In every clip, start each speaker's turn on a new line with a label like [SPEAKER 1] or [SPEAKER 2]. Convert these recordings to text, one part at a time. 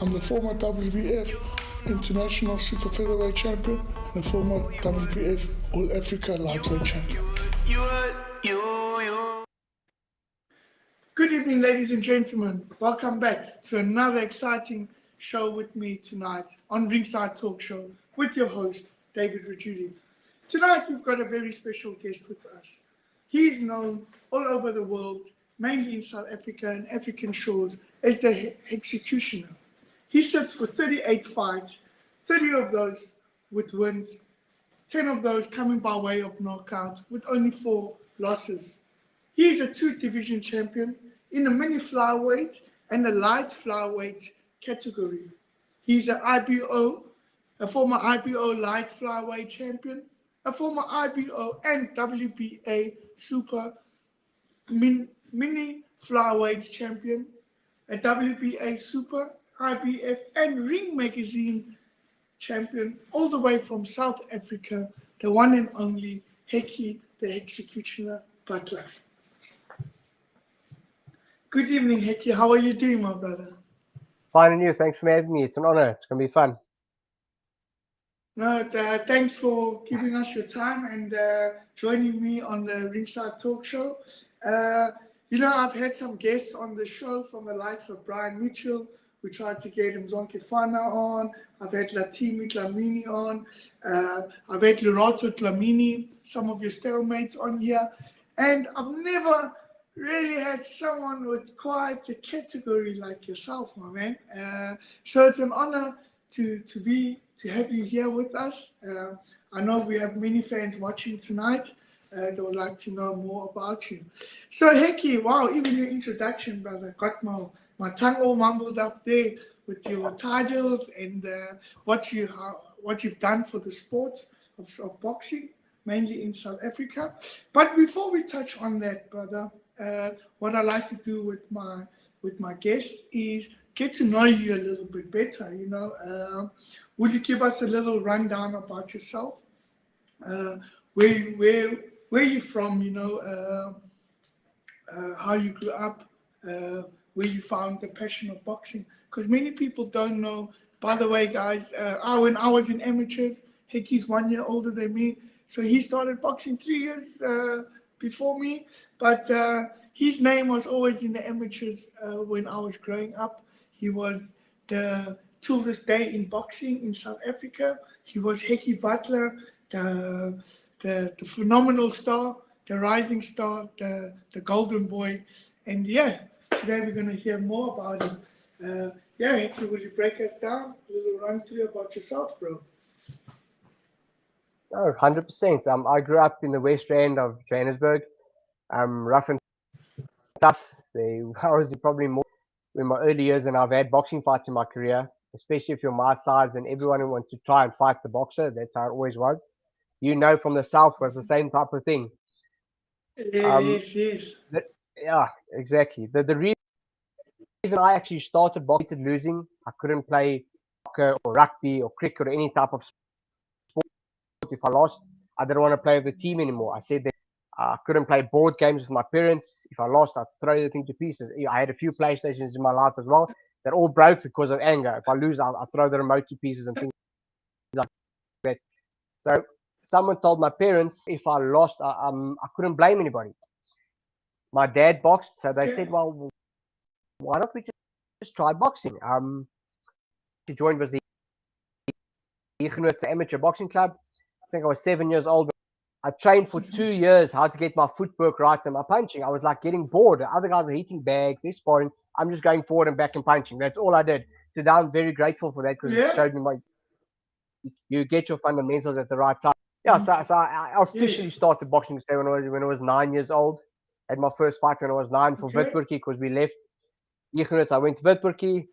[SPEAKER 1] I'm the former WBF International Super Featherweight Champion and the former WBF All Africa Lightweight Champion. Good evening, ladies and gentlemen. Welcome back to another exciting show with me tonight on Ringside Talk Show with your host, David Rajuili. Tonight, we've got a very special guest with us. He is known all over the world, mainly in South Africa and African shores, as the Executioner. He sits with 38 fights, 30 of those with wins, 10 of those coming by way of knockout, with only 4 losses. He is a 2-division champion in the mini flyweight and the light flyweight category. He's a former IBO light flyweight champion, a former IBO and WBA super mini flyweight champion, a WBA super, IBF and Ring Magazine champion, all the way from South Africa, the one and only Hekkie, the Executioner Budler. Good evening, Hekkie. How are you doing, my brother?
[SPEAKER 2] Fine, and you? Thanks for having me. It's an honor. It's going to be fun.
[SPEAKER 1] No, thanks for giving us your time and joining me on the Ringside Talk Show. I've had some guests on the show from the likes of Brian Mitchell. We tried to get Mzonke Fana on. I've had Latimi Tlamini on. I've had Lerato Tlamini, some of your stalemates on here. And I've never really had someone with quite a category like yourself, my man. So it's an honor to have you here with us. I know we have many fans watching tonight that would like to know more about you. So Hekkie, wow, even your introduction, brother, got my tongue all mumbled up there with your titles and what you've done for the sport of boxing, mainly in South Africa. But before we touch on that, brother, what I like to do with my guests is get to know you a little bit better. Would you give us a little rundown about yourself? Where you from? How you grew up, where you found the passion of boxing? Because many people don't know. By the way, guys, when I was in amateurs, Hekkie's 1 year older than me, so he started boxing 3 years before me, but his name was always in the amateurs when I was growing up. He was till this day in boxing in South Africa. He was Hekkie Budler, the phenomenal star, the rising star, the golden boy. And yeah, today we're going to hear more about him. Hekkie, will you break us down a little run through about yourself, bro?
[SPEAKER 2] Oh, 100%. I grew up in the West End of Johannesburg. Rough and tough. I was probably more in my early years, and I've had boxing fights in my career, especially if you're my size and everyone who wants to try and fight the boxer. That's how it always was. From the South was the same type of thing.
[SPEAKER 1] Yes.
[SPEAKER 2] Yeah, exactly. The reason I actually started boxing, losing, I couldn't play soccer or rugby or cricket or any type of sport. If I lost, I didn't want to play with the team anymore. I said that I couldn't play board games with my parents. If I lost, I'd throw the thing to pieces. I had a few PlayStations in my life as well that all broke because of anger. If I lose, I'll throw the remote to pieces and things like that. So someone told my parents if I lost, I couldn't blame anybody. My dad boxed, so they said, well, why don't we just try boxing? She joined was the amateur boxing club. I think I was 7 years old. I trained for 2 years how to get my footwork right and my punching. I was like getting bored. The other guys are hitting bags, they're sparring. I'm just going forward and back and punching. That's all I did. Today I'm very grateful for that because it showed me you get your fundamentals at the right time. Yeah, so I officially started boxing when I was 9 years old. Had my first fight when I was 9 for Witburgie because we left. I went to Witburgie.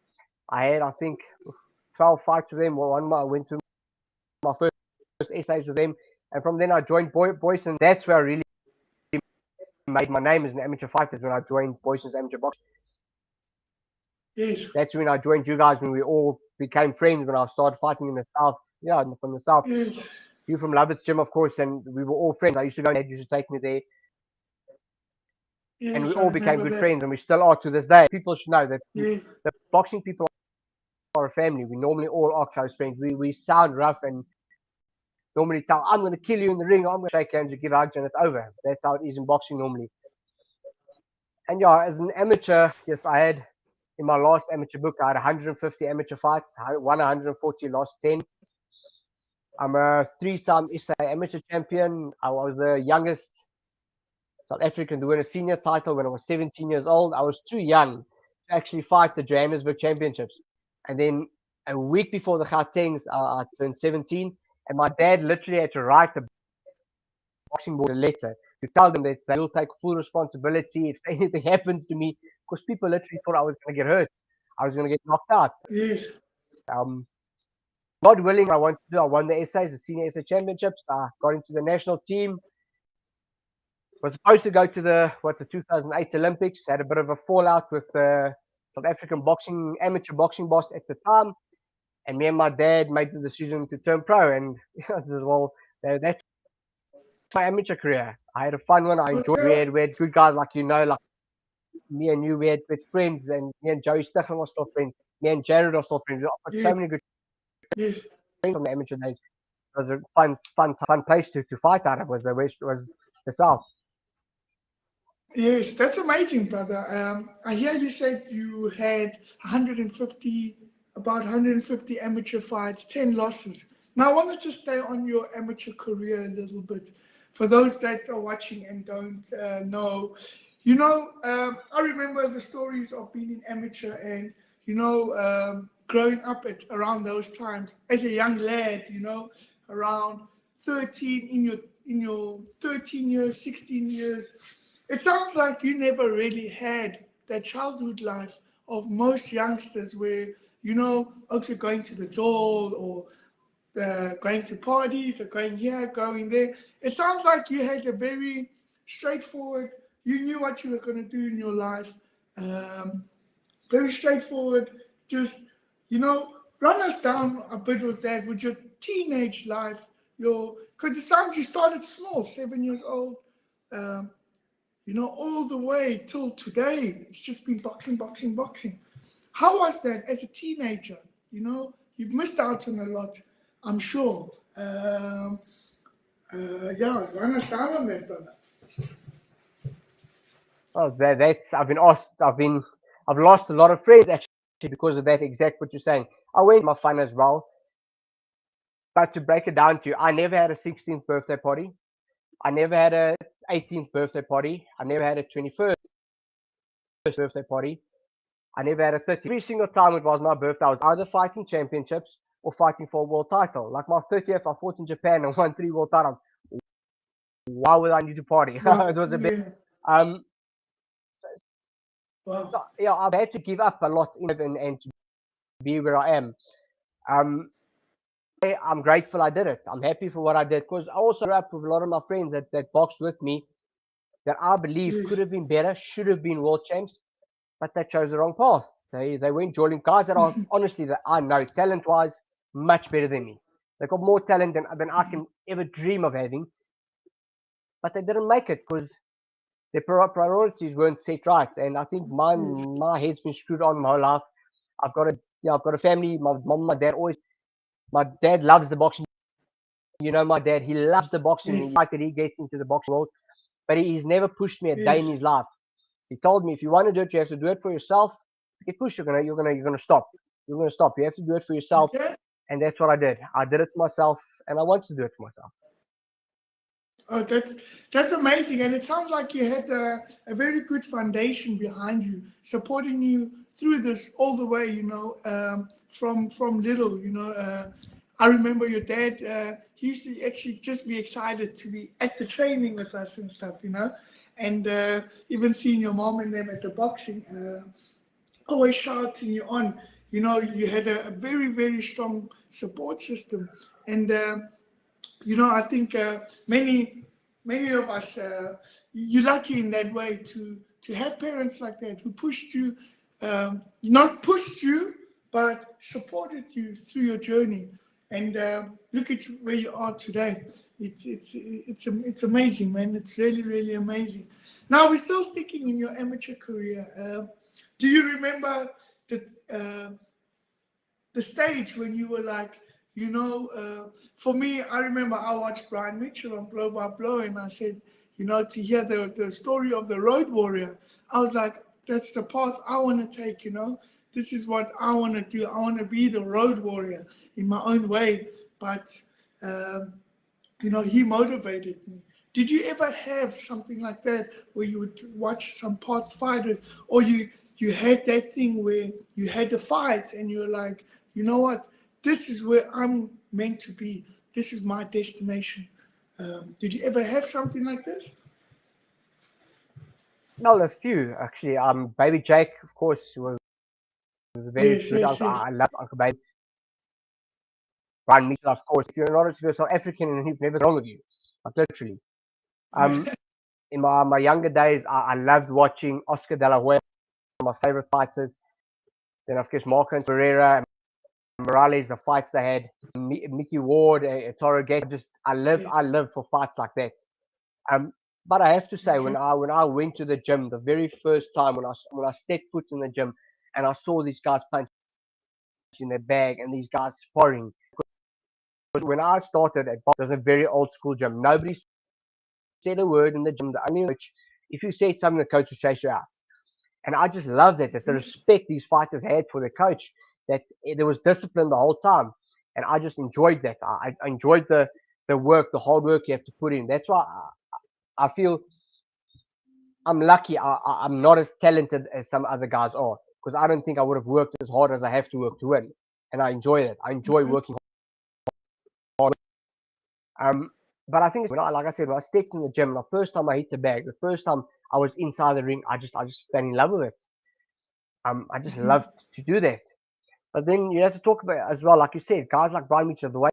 [SPEAKER 2] I had, I think, 12 fights with them. I went to my first essays with them. And from then I joined Boyson's. That's where I really made my name as an amateur fighter, when I joined Boyson's amateur boxing.
[SPEAKER 1] Yes.
[SPEAKER 2] That's when I joined you guys, when we all became friends, when I started fighting in the South. Yeah, from the South.
[SPEAKER 1] Yes.
[SPEAKER 2] You from Lovett's gym, of course, and we were all friends. I used to go and you should take me there. Yes, and we all became good friends, and we still are to this day. People should know that the boxing people for a family. We normally all are close friends. We sound rough and normally tell, I'm going to kill you in the ring, I'm going to shake hands, you give hugs, and it's over. That's how it is in boxing normally. And yeah, as an amateur, yes, I had, in my last amateur book, I had 150 amateur fights, I won 140, lost 10. I'm a 3-time SA amateur champion. I was the youngest South African to win a senior title when I was 17 years old. I was too young to actually fight the Johannesburg Championships. And then a week before the Gautengs, I turned 17, and my dad literally had to write the boxing board a letter to tell them that they will take full responsibility if anything happens to me, because people literally thought I was going to get hurt. I was going to get knocked out.
[SPEAKER 1] Yes.
[SPEAKER 2] God willing, what I wanted to do, I won the SAs, the Senior SA Championships. I got into the national team. Was supposed to go to the 2008 Olympics. Had a bit of a fallout with the South African amateur boxing boss at the time, and me and my dad made the decision to turn pro. And well, that's my amateur career. I had a fun one. I enjoyed.
[SPEAKER 1] Okay.
[SPEAKER 2] We had good guys like like me and you. We had friends, and me and Joey Stefan were still friends. Me and Jared are still friends. We got so many good
[SPEAKER 1] Yes.
[SPEAKER 2] friends from the amateur days. It was a fun place to fight out of. Was the South.
[SPEAKER 1] Yes, that's amazing, brother. I hear you said you had 150, about 150 amateur fights, 10 losses. Now, I want to just stay on your amateur career a little bit. For those that are watching and don't know, I remember the stories of being an amateur and, growing up at around those times as a young lad, around 13, in your 13 years, 16 years. It sounds like you never really had that childhood life of most youngsters where, also going to the door or going to parties or going here, going there. It sounds like you had a very straightforward, you knew what you were going to do in your life. Very straightforward, just, run us down a bit with that, with your teenage life, because it sounds you started small, 7 years old. All the way till today, it's just been boxing, boxing, boxing. How was that as a teenager? You've missed out on a lot, I'm sure. Run us down on that, brother.
[SPEAKER 2] Oh, that's I've lost a lot of friends actually because of that. Exact what you're saying. I went my fun as well, but to break it down to you, I never had a 16th birthday party. I never had a 18th birthday party. I never had a 21st birthday party. I never had a 30th. Every single time it was my birthday, I was either fighting championships or fighting for a world title. Like my 30th, I fought in Japan and won 3 world titles. Why would I need to party? It was a bit.
[SPEAKER 1] Wow.
[SPEAKER 2] So, yeah, I've had to give up a lot and to be where I am. I'm grateful I did it. I'm happy for what I did because I also grew up with a lot of my friends that boxed with me that I believe could have been better, should have been world champs, but they chose the wrong path. They went joining guys that are honestly that I know talent-wise much better than me. They got more talent than I can ever dream of having, but they didn't make it because their priorities weren't set right. And I think my head's been screwed on my whole life. I've got a family. My mom, my dad loves the boxing. My dad, he loves the boxing. He's excited he gets into the boxing world, but he's never pushed me a day in his life. He told me, if you want to do it, you have to do it for yourself. If you get pushed, you're gonna stop. You're gonna stop. You have to do it for yourself, and that's what I did. I did it for myself, and I want to do it for myself.
[SPEAKER 1] Oh, that's amazing, and it sounds like you had a very good foundation behind you, supporting you through this all the way. From little. I remember your dad. He used to actually just be excited to be at the training with us and stuff. And even seeing your mom and them at the boxing, always shouting you on. You had a very, very strong support system, and. I think many of us, you're lucky in that way to have parents like that who pushed you, not pushed you, but supported you through your journey. And look at where you are today. It's amazing, man. It's really, really amazing. Now we're still sticking in your amateur career. Do you remember the the stage when you were like, you know, for me, I remember I watched Brian Mitchell on Blow by Blow, and I said, you know, to hear the story of the road warrior, I was like, that's the path I want to take, you know. This is what I want to do. I want to be the road warrior in my own way. But, you know, he motivated me. Did you ever have something like that where you would watch some past fighters, or you had that thing where you had to fight and you were like, you know what, this is where I'm meant to be. This is my destination. Did you ever have something like this?
[SPEAKER 2] Well, a few actually. Baby Jake, of course, was a very
[SPEAKER 1] Yes,
[SPEAKER 2] good
[SPEAKER 1] yes,
[SPEAKER 2] uncle.
[SPEAKER 1] yes.
[SPEAKER 2] I love Uncle Baby. Brian Mitchell, of course. If you're not, if you're South African, and he's never wrong with you, like literally. In my younger days, I loved watching Oscar De La Hoya, one of my favorite fighters. Then, of course, Marco Pereira, Morales, the fights they had, Mickey Ward, Toro Gate. I live for fights like that. But I have to say, when I went to the gym, the very first time when I stepped foot in the gym, and I saw these guys punch in their bag and these guys sparring. When I started at box, it was a very old school gym. Nobody said a word in the gym. The only coach, if you said something, the coach would chase you out. And I just loved that the respect these fighters had for the coach, that there was discipline the whole time. And I just enjoyed that. I enjoyed the work, the hard work you have to put in. That's why I feel I'm lucky I'm not as talented as some other guys are, because I don't think I would have worked as hard as I have to work to win. And I enjoy that. I enjoy working hard. But I think like I said, when I stepped in the gym, the first time I hit the bag, the first time I was inside the ring, I just fell in love with it. I just loved to do that. But then you have to talk about it as well, like you said, guys like Brian Mitchell, the way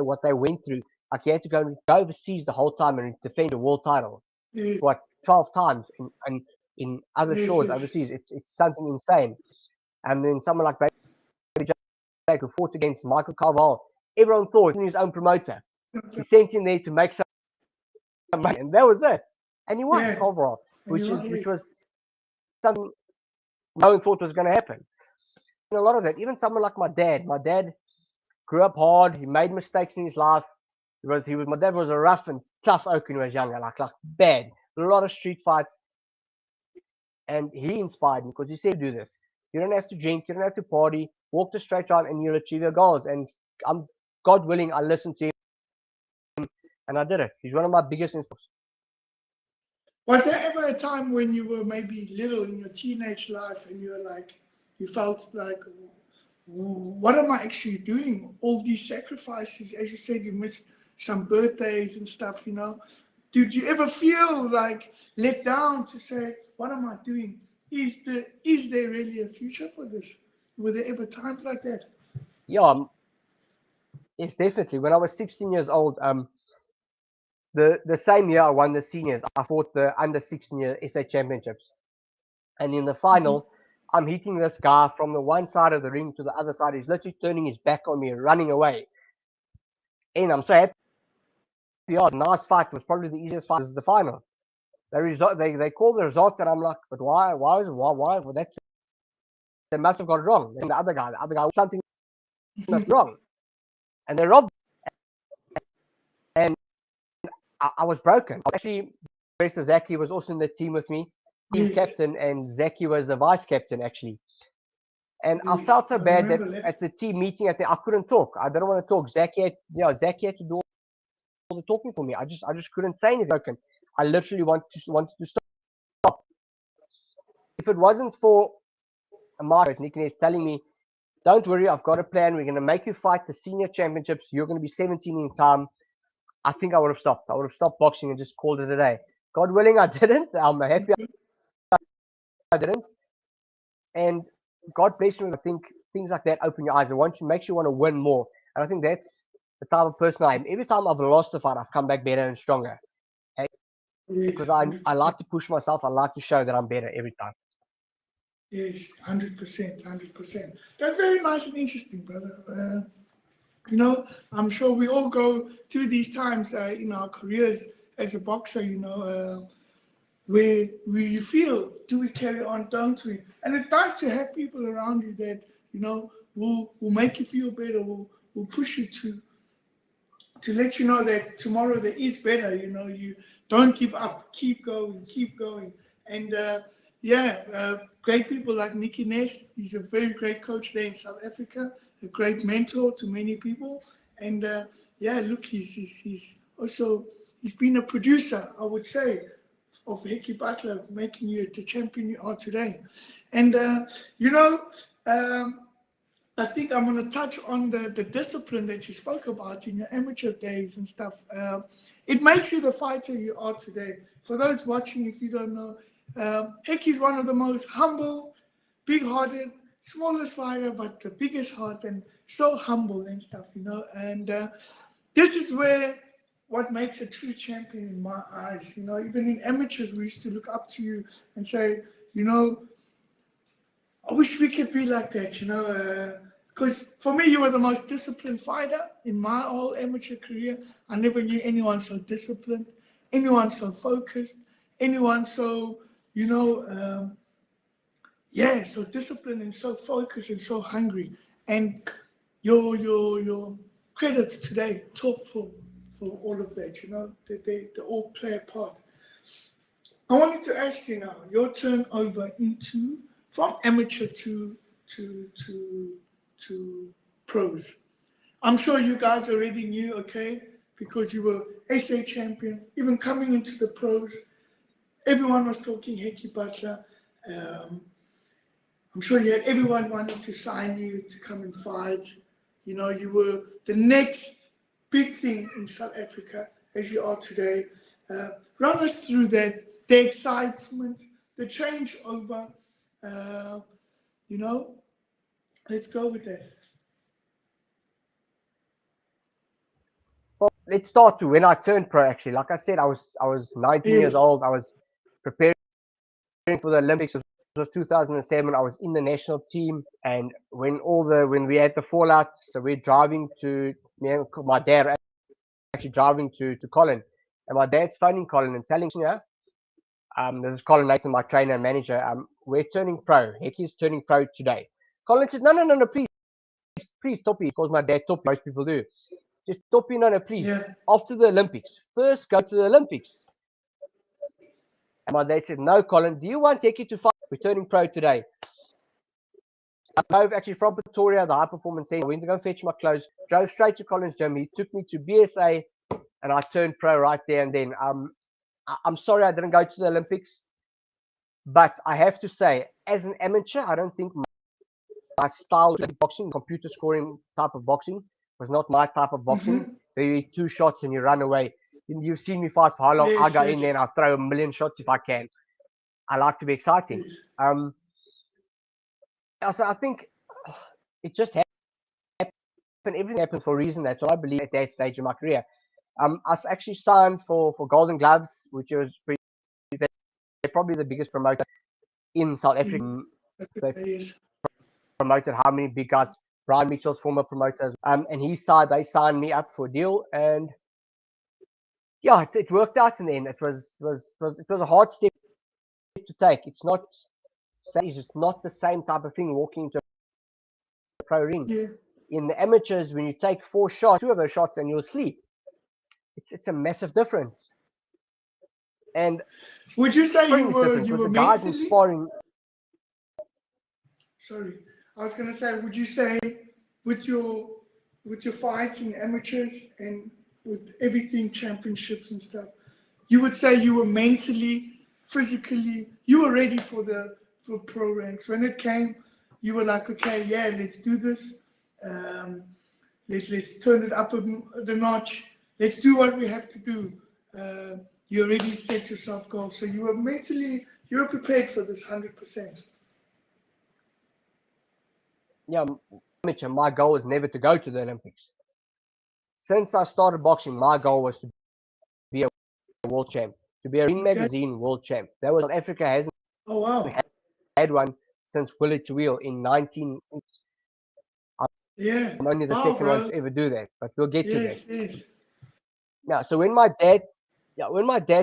[SPEAKER 2] what they went through. Like, you had to go overseas the whole time and defend your world title.
[SPEAKER 1] Yes.
[SPEAKER 2] What, 12 times in other shores
[SPEAKER 1] yes.
[SPEAKER 2] overseas. It's something insane. And then someone like Baby Jake, who fought against Michael Carvalho, everyone thought he was his own promoter. He sent him there to make some money, and that was it. And he won Carvalho, which was something no one thought was going to happen. And a lot of that, even someone like my dad. My dad grew up hard. He made mistakes in his life. My dad was a rough and tough oak when he was younger, like bad. A lot of street fights. And he inspired me because he said, do this. You don't have to drink. You don't have to party. Walk the straight line and you'll achieve your goals. And God willing, I listened to him and I did it. He's one of my biggest inspirations.
[SPEAKER 1] Was there ever a time when you were maybe little in your teenage life and you felt like, what am I actually doing? All these sacrifices, as you said, you missed some birthdays and stuff, you know. Did you ever feel like let down to say, what am I doing? Is there really a future for this? Were there ever times like that?
[SPEAKER 2] Yeah, yes, definitely. When I was 16 years old, the same year I won the seniors, I fought the under 16 year SA championships. And in the final, I'm hitting this guy from the one side of the ring to the other side. He's literally turning his back on me and running away. And I'm so happy. Yeah, nice fight. It was probably the easiest fight. This is the final. They call the result, and I'm like, but why well, that they must have got it wrong. And the other guy something was wrong. And they robbed. And I was broken. Actually, Professor Zaki was also in the team with me, team captain, and Zaki was the vice captain actually. And I felt so bad that at the team meeting I couldn't talk. I didn't want to talk. Zaki had to do all the talking for me. I just couldn't say anything. I literally wanted to stop. If it wasn't for Margaret Nickness telling me, don't worry, I've got a plan. We're going to make you fight the senior championships. You're going to be 17 in time. I think I would have stopped. I would have stopped boxing and just called it a day. God willing, I didn't. I'm happy I didn't. And God bless me. I think things like that open your eyes. It makes you want to win more. And I think that's the type of person I am. Every time I've lost a fight, I've come back better and stronger. Because I like to push myself. I like to show that I'm better every time.
[SPEAKER 1] Yes, 100%. That's very nice and interesting, brother. You know, I'm sure we all go through these times in our careers as a boxer, you know, where you feel, do we carry on, don't we? And it's nice to have people around you that, will make you feel better, will push you to let you know that tomorrow there is better. You don't give up, keep going. And great people like Nicky Ness. He's a very great coach there in South Africa, a great mentor to many people. And look, he's also been a producer, I would say, of Hekkie Budler, making you the champion you are today. And I think I'm going to touch on the discipline that you spoke about in your amateur days and stuff. It makes you the fighter you are today. For those watching, if you don't know, Hekkie's one of the most humble, big-hearted, smallest fighter, but the biggest heart and so humble and stuff, And this is what makes a true champion in my eyes. Even in amateurs, we used to look up to you and say, I wish we could be like that, because for me, you were the most disciplined fighter in my whole amateur career. I never knew anyone so disciplined, anyone so focused, anyone so, so disciplined and so focused and so hungry. And your credits today talk for all of that, they all play a part. I wanted to ask you now, your turn over from amateur to pros. I'm sure you guys already knew, okay, because you were SA champion, even coming into the pros, everyone was talking Hekkie Budler. I'm sure you had everyone wanting to sign you to come and fight. You were the next big thing in South Africa as you are today. Run us through that, the excitement, the changeover. Let's go with that.
[SPEAKER 2] Well, let's start to when I turned pro. Actually, like I said, I was 19 years old. I was preparing for the Olympics. It was 2007. I was in the national team, and when we had the fallout, so we're driving to my dad actually driving to Colin, and my dad's phoning Colin and telling this is Colin Nathan, my trainer and manager. We're turning pro. Hekkie's turning pro today. Colin said, no, please, Toppy, because my dad Toppy, most people do. Just Toppy, no, please. Yeah. After the Olympics, first go to the Olympics. And my dad said, no, Colin, do you want Hekkie to fight? We're turning pro today. I drove actually from Pretoria, the high performance center. I went to go fetch my clothes, drove straight to Colin's gym. He took me to BSA, and I turned pro right there and then. I'm sorry I didn't go to the Olympics, but I have to say, as an amateur, I don't think my style of boxing, computer scoring type of boxing, was not my type of boxing. Mm-hmm. Maybe 2 shots and you run away. You've seen me fight for how long? I go in there and I throw a million shots if I can. I like to be exciting. So I think it just happened. Everything happens for a reason. That's what I believe at that stage of my career. I actually signed for Golden Gloves, which was probably the biggest promoter in South Africa. They promoted how many big guys? Brian Mitchell's former promoters. And they signed me up for a deal, and yeah, it worked out in the end. It was a hard step to take. It's just not the same type of thing walking into a pro ring. Yeah. In the amateurs, when you take 4 shots, 2 of those shots, and you'll sleep. It's a massive difference. And
[SPEAKER 1] would you say you were
[SPEAKER 2] the guys in sparring?
[SPEAKER 1] Sorry, I was going to say, would you say with your fights in amateurs and with everything championships and stuff, you would say you were mentally, physically, you were ready for pro ranks when it came? You were like, okay, yeah, let's do this. Let's turn it up the notch. Let's do what we have to do. You already set yourself goals, so you were prepared for this 100%.
[SPEAKER 2] Yeah, my goal was never to go to the Olympics. Since I started boxing, my goal was to be a world champ, to be a Ring Magazine world champ. That was South Africa hasn't had one since Willie Tawil in 19.
[SPEAKER 1] Yeah,
[SPEAKER 2] I'm only the second one to ever do that, but we'll get to that.
[SPEAKER 1] Yes.
[SPEAKER 2] Now, so when my dad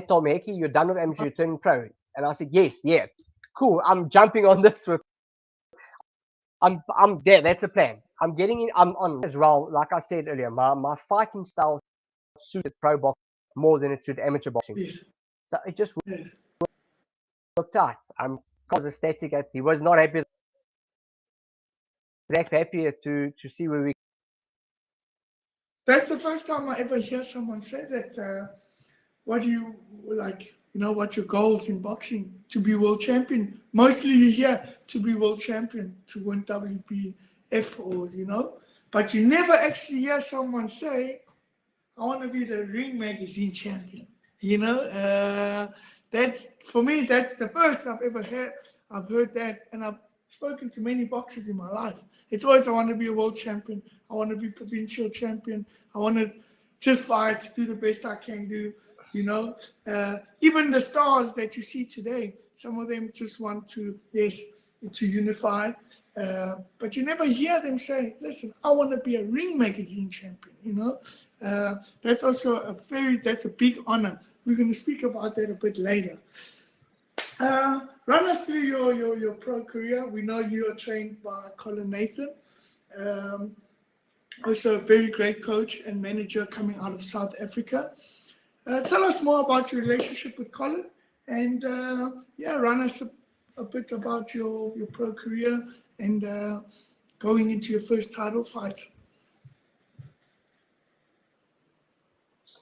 [SPEAKER 2] told me, Hekkie, you're done with amateur, you're turning pro, and I said, yes, yeah, cool. I'm jumping on this with I'm there. That's a plan. I'm getting in. I'm on as well. Like I said earlier, my fighting style suited pro boxing more than it suited amateur boxing.
[SPEAKER 1] Yes.
[SPEAKER 2] So it just
[SPEAKER 1] Yes.
[SPEAKER 2] worked out. Was ecstatic. He was not happy. Happier to see where we.
[SPEAKER 1] That's the first time I ever hear someone say that. What do you like? You know, what's your goals in boxing? To be world champion. Mostly you hear to be world champion, to win WBF, or you know, but you never actually hear someone say, "I want to be the Ring Magazine champion." You know, that's for me. That's the first I've ever heard. I've heard that, and I've spoken to many boxers in my life. It's always I want to be a world champion. I want to be provincial champion. I want to just fight, do the best I can do. You know, even the stars that you see today, some of them just want to unify, but you never hear them say, "Listen, I want to be a Ring Magazine champion." You know, that's also that's a big honor. We're going to speak about that a bit later. Run us through your pro career. We know you are trained by Colin Nathan, also a very great coach and manager coming out of South Africa. Tell us more about your relationship with Colin, and run us a bit about your pro career and going into your first title fight.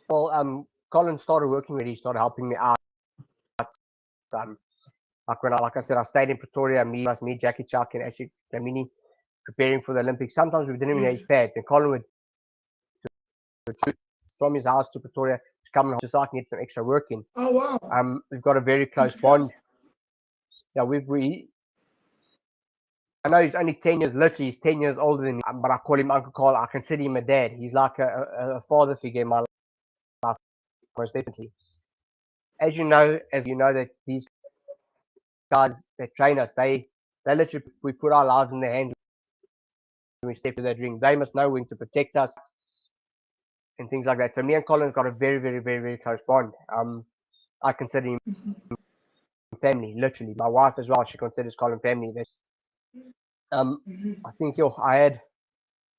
[SPEAKER 2] Well, Colin started working with me. He started helping me out. Like I said, I stayed in Pretoria. Me, Jackie Chuck, and Ashley Lamini preparing for the Olympics. Sometimes we didn't even have pads, and Colin would from his house to Pretoria to come just so I can get some extra work in.
[SPEAKER 1] Oh wow!
[SPEAKER 2] We've got a very close bond. Yeah, I know he's only 10 years. Literally, he's 10 years older than me. But I call him Uncle Carl. I consider him a dad. He's like a father figure in my life, most definitely. As you know that these guys that train us, they literally, we put our lives in their hands when we step to that ring. They must know when to protect us and things like that. So me and Colin's got a very, very, very, very close bond. I consider him family, literally. My wife as well, she considers Colin family. I think I had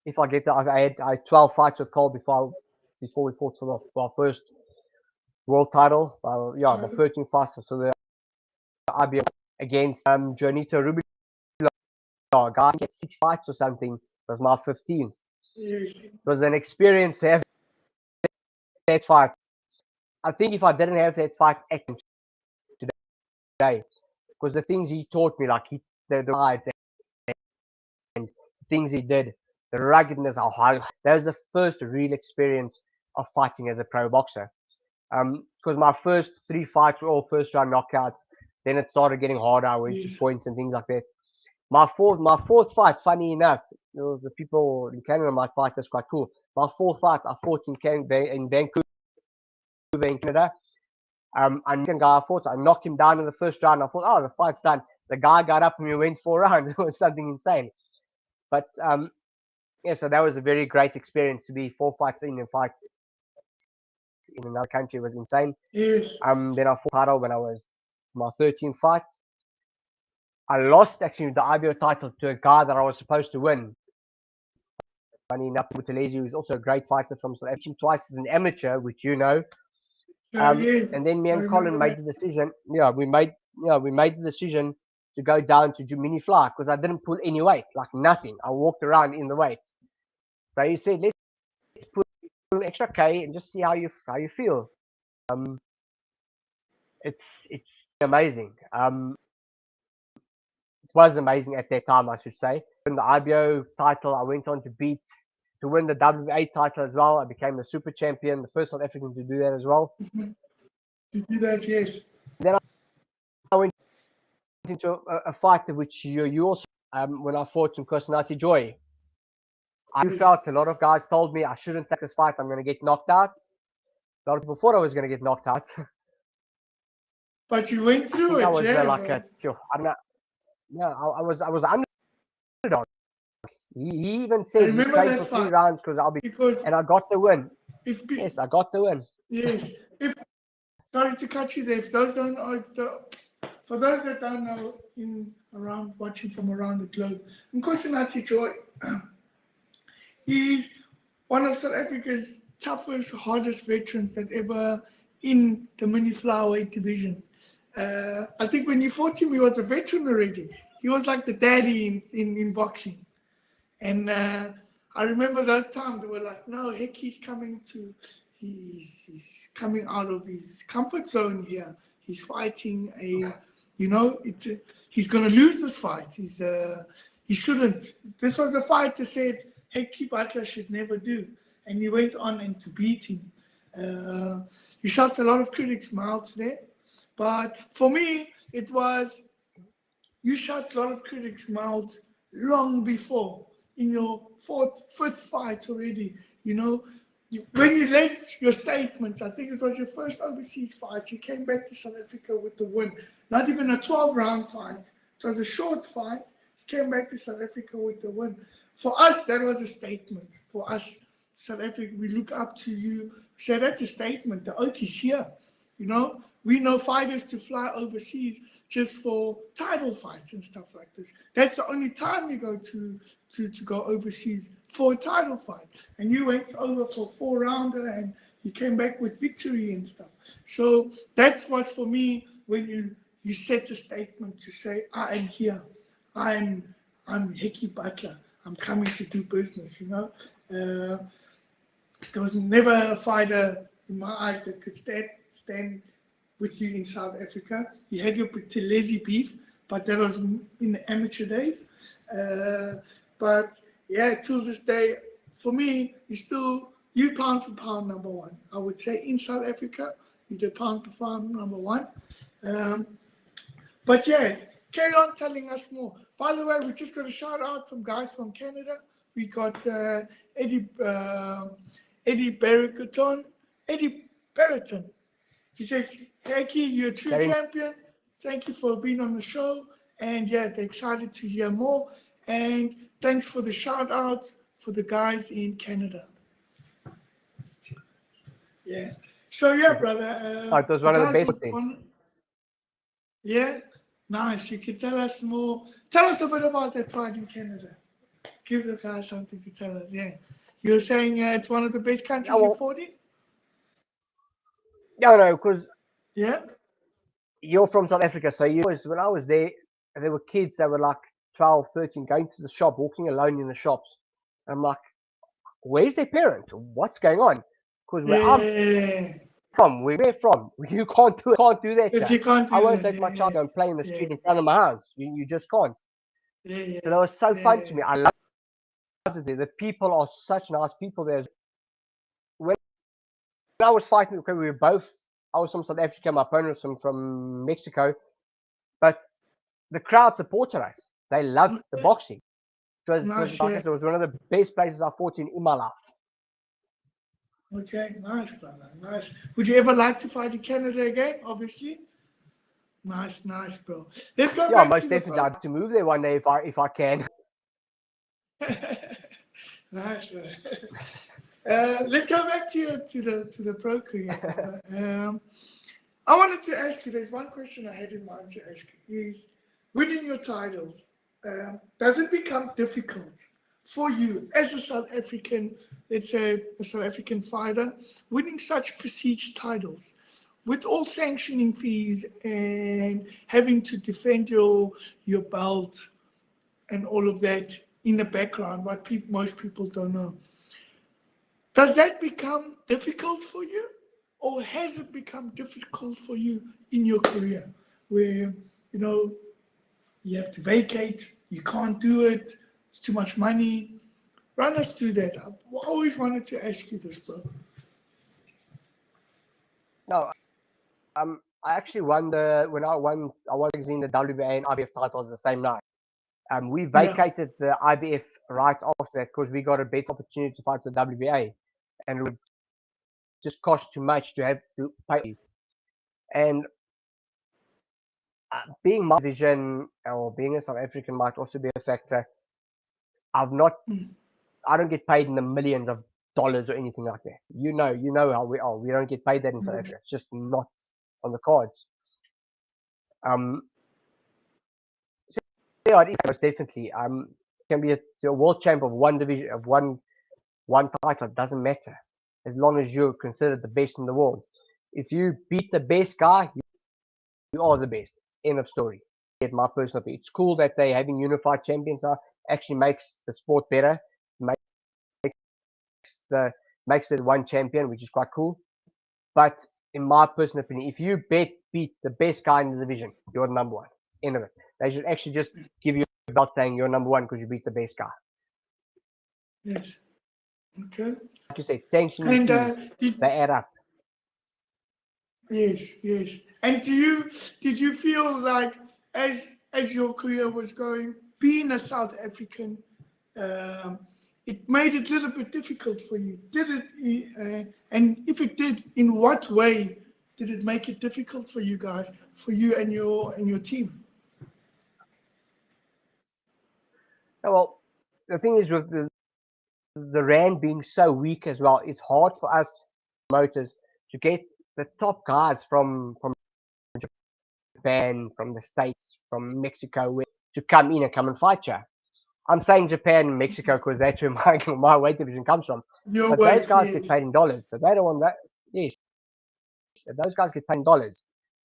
[SPEAKER 2] 12 fights with Cole before we fought for our first world title. The 13 fights for the IBO against Jonito Rubio. A guy get 6 fights or something. It was my 15th. It was an experience to have that fight. I think if I didn't have that fight today, because the things he taught me, like the fight and things he did, the ruggedness, that was the first real experience of fighting as a pro boxer. Because my first 3 fights were all first round knockouts. Then it started getting harder. I went to points and things like that. My fourth fight, funny enough, the people in Canada might fight that's quite cool. My fourth fight, I fought in Vancouver, in Canada. I knocked him down in the first round. I thought, oh, the fight's done. The guy got up and we went 4 rounds. It was something insane. But so that was a very great experience to be 4 fights in and fight in another country. It was insane.
[SPEAKER 1] Yes.
[SPEAKER 2] Then I fought title when I was my 13th fight. I lost actually the IBO title to a guy that I was supposed to win. Funny enough, Buthelezi, who's also a great fighter from South Africa, twice as an amateur, which you know. And then me and Colin made the decision. Yeah, we made the decision to go down to mini fly because I didn't pull any weight, like nothing. I walked around in the weight. So he said, let's put an extra K and just see how you feel. It's amazing. It was amazing at that time, I should say. In the IBO title, I went on to win the WBA title as well. I became the super champion, the first South African to do that as well.
[SPEAKER 1] To do that, yes.
[SPEAKER 2] Then I went into a fight which you also, when I fought in Kosanati Joy. I felt a lot of guys told me I shouldn't take this fight. I'm going to get knocked out. A lot of people thought I was going to get knocked out.
[SPEAKER 1] But you went through it,
[SPEAKER 2] I was
[SPEAKER 1] yeah.
[SPEAKER 2] I don't know. Yeah, I was underdog. He even said he's trained for 3 rounds and I got the win. Yes, I got the win.
[SPEAKER 1] Yes. Sorry to cut you there. For for those that don't know, watching from around the globe, Nkosinathi Joy is one of South Africa's toughest, hardest veterans that ever in the mini flyweight division. I think when you fought him, he was a veteran already. He was like the daddy in boxing. And I remember those times they were like, no, Hekkie's he's coming out of his comfort zone here. He's fighting he's going to lose this fight. He shouldn't. This was a fight they said Hekkie Budler should never do. And he went on and to beat him. He shot a lot of critics' mouths there. But for me, it was, you shot a lot of critics' mouths long before, in your fifth fight already. When you led your statement, I think it was your first overseas fight, you came back to South Africa with the win. Not even a 12-round fight. It was a short fight. You came back to South Africa with the win. For us, that was a statement. For us, South Africa, we look up to you. So that's a statement. The oak is here. We know fighters to fly overseas just for title fights and stuff like this. That's the only time you go to go overseas for a title fight. And you went over for a 4-rounder and you came back with victory and stuff. So that was for me when you set a statement to say, I am here. I'm Hekkie Budler. I'm coming to do business, There was never a fighter in my eyes that could stand with you in South Africa. You had your Buthelezi beef, but that was in the amateur days. But yeah, till this day, for me, you pound for pound number one. I would say in South Africa, you're the pound for pound number one. But yeah, carry on telling us more. By the way, we just got a shout out from guys from Canada. We got Eddie Barrington. He says, Hekkie, you're a true champion. Thank you for being on the show. And yeah, they're excited to hear more. And thanks for the shout outs for the guys in Canada. Yeah. So yeah, brother.
[SPEAKER 2] It was one of the best things.
[SPEAKER 1] Yeah. Nice. You can tell us more. Tell us a bit about that fight in Canada. Give the guys something to tell us. Yeah. You were saying it's one of the best countries you fought in?
[SPEAKER 2] No, because
[SPEAKER 1] yeah,
[SPEAKER 2] you're from South Africa. So when I was there were kids that were like 12, 13, going to the shop, walking alone in the shops. And I'm like, where's their parent? What's going on? Because where we're from, you can't do that.
[SPEAKER 1] You can't do
[SPEAKER 2] I won't let my child go and play in the street in front of my house. You just can't.
[SPEAKER 1] So
[SPEAKER 2] that was so fun to me. I loved it there. The people are such nice people there. When I was fighting, I was from South Africa, my opponent was from Mexico, but the crowd supported us. They loved the boxing. It was one of the best places I fought in my life.
[SPEAKER 1] Okay, nice, brother. Nice. Would you ever like to fight in Canada again? Obviously. Nice, bro. Let's go back
[SPEAKER 2] to most definitely. I'd like to move there one day if I can.
[SPEAKER 1] Nice, bro. Let's go back to the pro career. I wanted to ask you. There's one question I had in mind to ask you. Is winning your titles, does it become difficult for you as a South African, let's say a South African fighter, winning such prestige titles with all sanctioning fees and having to defend your belt and all of that in the background, what most people don't know? Does that become difficult for you, or has it become difficult for you in your career where, you have to vacate, you can't do it, it's too much money? Run us through that. I always wanted to ask you this, bro.
[SPEAKER 2] No, I actually won when I was in the WBA and IBF titles the same night. We vacated the IBF right after that because we got a better opportunity to fight the WBA, and it would just cost too much to have to pay these. And being my division or being a South African might also be a factor. I don't get paid in the millions of dollars or anything like that. You know how we don't get paid that in South Africa. It's just not on the cards. Yeah, it is most definitely. Can be a world champ of one division of one title. It doesn't matter as long as you're considered the best in the world. If you beat the best guy, you are the best. End of story. In my personal opinion, it's cool that they're having unified champions now. Actually makes the sport better. The makes it one champion, which is quite cool. But in my personal opinion, if you beat the best guy in the division, you're number one. End of it. They should actually just give you a belt saying you're number one because you beat the best guy.
[SPEAKER 1] Yes. Okay.
[SPEAKER 2] Like you said, sanctions
[SPEAKER 1] And
[SPEAKER 2] fees, they add up.
[SPEAKER 1] yes, yes. And did you feel like as your career was going, being a South African, it made it a little bit difficult for you? Did it? And if it did, in what way did it make it difficult for you guys, for you and your team?
[SPEAKER 2] Well, the thing is with the rand being so weak as well, it's hard for us promoters to get the top guys from Japan, from the States, from Mexico to come in and come and fight you. I'm saying Japan and Mexico because that's where my weight division comes from.
[SPEAKER 1] Your
[SPEAKER 2] But
[SPEAKER 1] weight,
[SPEAKER 2] those guys
[SPEAKER 1] yes.
[SPEAKER 2] get paid in dollars, so they don't want that. Yes, those guys get paid in dollars.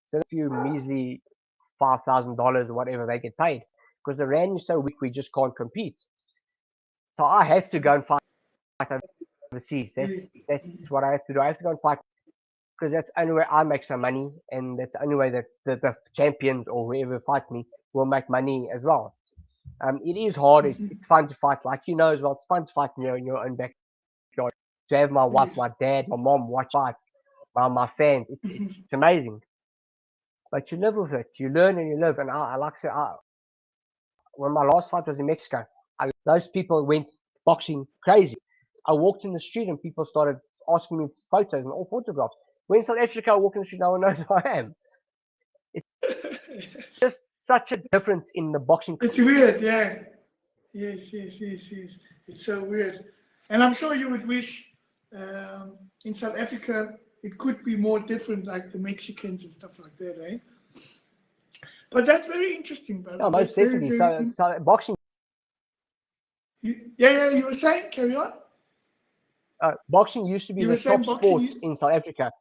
[SPEAKER 2] So a few measly $5,000 or whatever they get paid because the rand is so weak, we just can't compete. So I have to go and fight overseas. That's what I have to do. I have to go and fight because that's the only way I make some money, and that's the only way that the champions or whoever fights me will make money as well. It is hard. It's fun to fight, like you know as well. It's fun to fight in your own backyard. To have my wife, my dad, my mom watch fight, my fans. It's amazing. But you live with it. You learn and you live. And I like to say, when my last fight was in Mexico, those people went boxing crazy. I walked in the street and people started asking me photos and all photographs. When in South Africa, I walk in the street, no one knows who I am. It's just such a difference in the boxing.
[SPEAKER 1] It's weird, yeah. Yes. It's so weird. And I'm sure you would wish in South Africa it could be more different, like the Mexicans and stuff like that, eh? But that's very interesting, brother.
[SPEAKER 2] No, most
[SPEAKER 1] that's
[SPEAKER 2] definitely.
[SPEAKER 1] Very,
[SPEAKER 2] so boxing.
[SPEAKER 1] Yeah, you were saying, carry on.
[SPEAKER 2] Boxing used to be the top sport in South Africa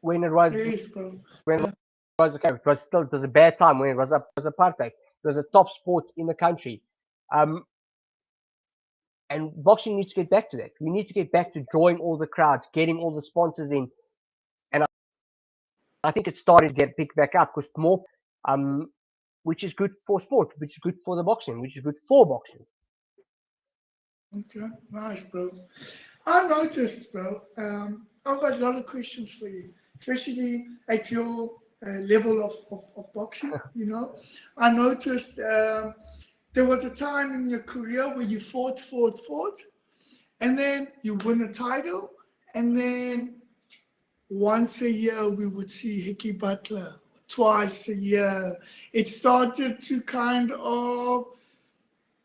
[SPEAKER 2] when it was
[SPEAKER 1] yes, bro.
[SPEAKER 2] when it was okay. It was a bad time when it was apartheid. It was a top sport in the country, and boxing needs to get back to that. We need to get back to drawing all the crowds, getting all the sponsors in, and I think it's starting to get picked back up because more, which is good for sport, which is good for the boxing, which is good for boxing.
[SPEAKER 1] Okay, nice, bro. I noticed, bro. I've got a lot of questions for you, especially at your level of boxing. You know, I noticed there was a time in your career where you fought, and then you win a title, and then once a year we would see Hekkie Budler. Twice a year, it started to kind of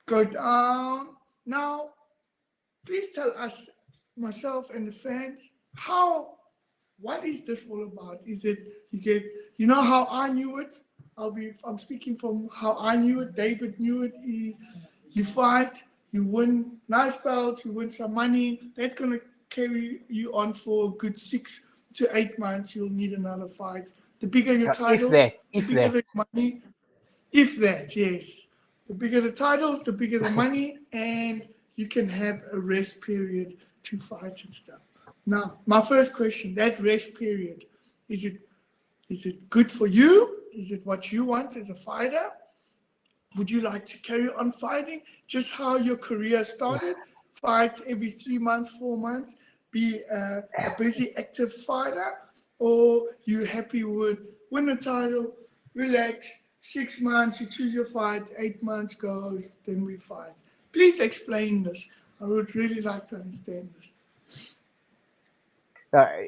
[SPEAKER 1] go down. Now, please tell us, myself and the fans, what is this all about? Is it you know how I knew it? I'm speaking from how I knew it. David knew it. Is you fight, you win nice belts, you win some money. That's gonna carry you on for a good 6 to 8 months. You'll need another fight. The bigger your titles, the bigger the money. If that, yes. The bigger the titles, the bigger the money, and you can have a rest period to fight and stuff. Now, my first question, that rest period, is it good for you? Is it what you want as a fighter? Would you like to carry on fighting just how your career started? Fight every 3 months, 4 months, be a busy, active fighter? Or you happy with win a title, relax, 6 months, you choose your fight, 8 months goes, then we fight. Please explain this. I would really like to understand this.